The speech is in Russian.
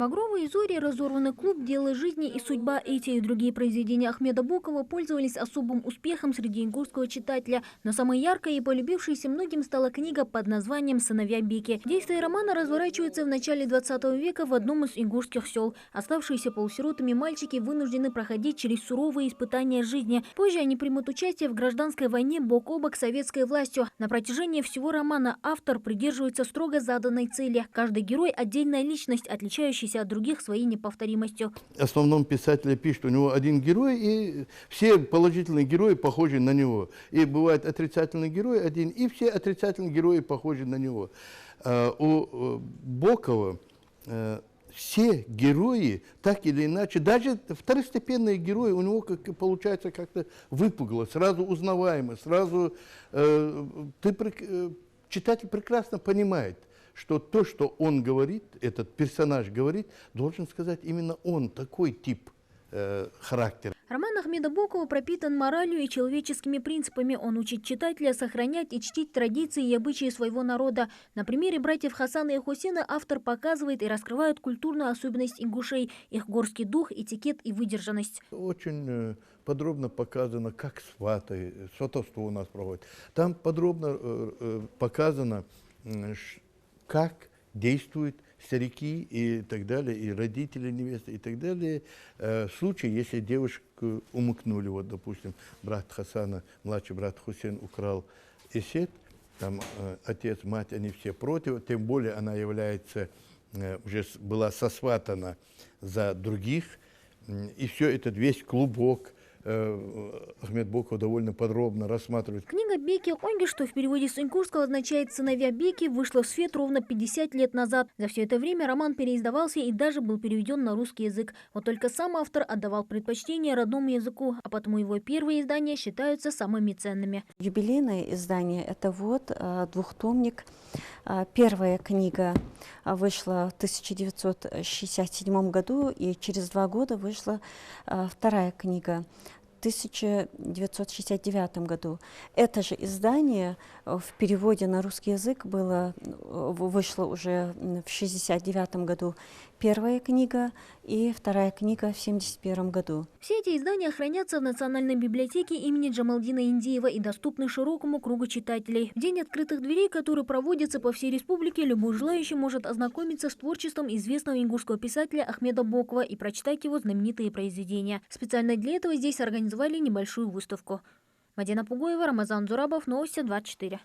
«Багровые зори», «Разорванный клуб», «Дело жизни» и «Судьба». Эти и другие произведения Ахмеда Бокова пользовались особым успехом среди ингушского читателя. Но самой яркой и полюбившейся многим стала книга под названием «Сыновья Беки». Действие романа разворачивается в начале 20 века в одном из ингушских сел. Оставшиеся полусиротами мальчики вынуждены проходить через суровые испытания жизни. Позже они примут участие в гражданской войне бок о бок с советской властью. На протяжении всего романа автор придерживается строго заданной цели. Каждый герой – отдельная личность, отличающаяся от других своей неповторимостью. В основном писатель пишет, у него один герой, и все положительные герои похожи на него. И бывает отрицательный герой один, и все отрицательные герои похожи на него. У Бокова все герои, так или иначе, даже второстепенные герои, у него получается как-то выпукло, сразу узнаваемо, сразу читатель прекрасно понимает, что то, что он говорит, этот персонаж говорит, должен сказать именно он, такой тип характера. Роман Ахмеда Бокова пропитан моралью и человеческими принципами. Он учит читателя сохранять и чтить традиции и обычаи своего народа. На примере братьев Хасана и Хусейна автор показывает и раскрывает культурную особенность ингушей, их горский дух, этикет и выдержанность. Очень подробно показано, как сватовство у нас проводят. Там подробно показано, как действуют старики и так далее, и родители невесты и так далее. В случае, если девушку умыкнули, вот, допустим, брат Хасана, младший брат Хусейн украл эсет, там отец, мать, они все против, тем более она является, уже была сосватана за других, и все этот весь клубок Ахмед Боков довольно подробно рассматривает. Книга Беки Онги, что в переводе с ингушского означает «Сыновья Беки», вышла в свет ровно 50 лет назад. За все это время роман переиздавался и даже был переведен на русский язык. Вот только сам автор отдавал предпочтение родному языку, а потому его первые издания считаются самыми ценными. Юбилейное издание – это вот двухтомник. Первая книга вышла в 1967 году, и через 2 года вышла вторая книга. В 1969 году. Это же издание в переводе на русский язык вышло уже в 1969 году первая книга, и вторая книга в 1971 году. Все эти издания хранятся в Национальной библиотеке имени Джамалдина Индиева и доступны широкому кругу читателей. В День открытых дверей, который проводится по всей республике, любой желающий может ознакомиться с творчеством известного ингушского писателя Ахмеда Бокова и прочитать его знаменитые произведения. Специально для этого здесь организовали небольшую выставку. Мадина Пугоева, Рамазан Зурабов, Новости 24.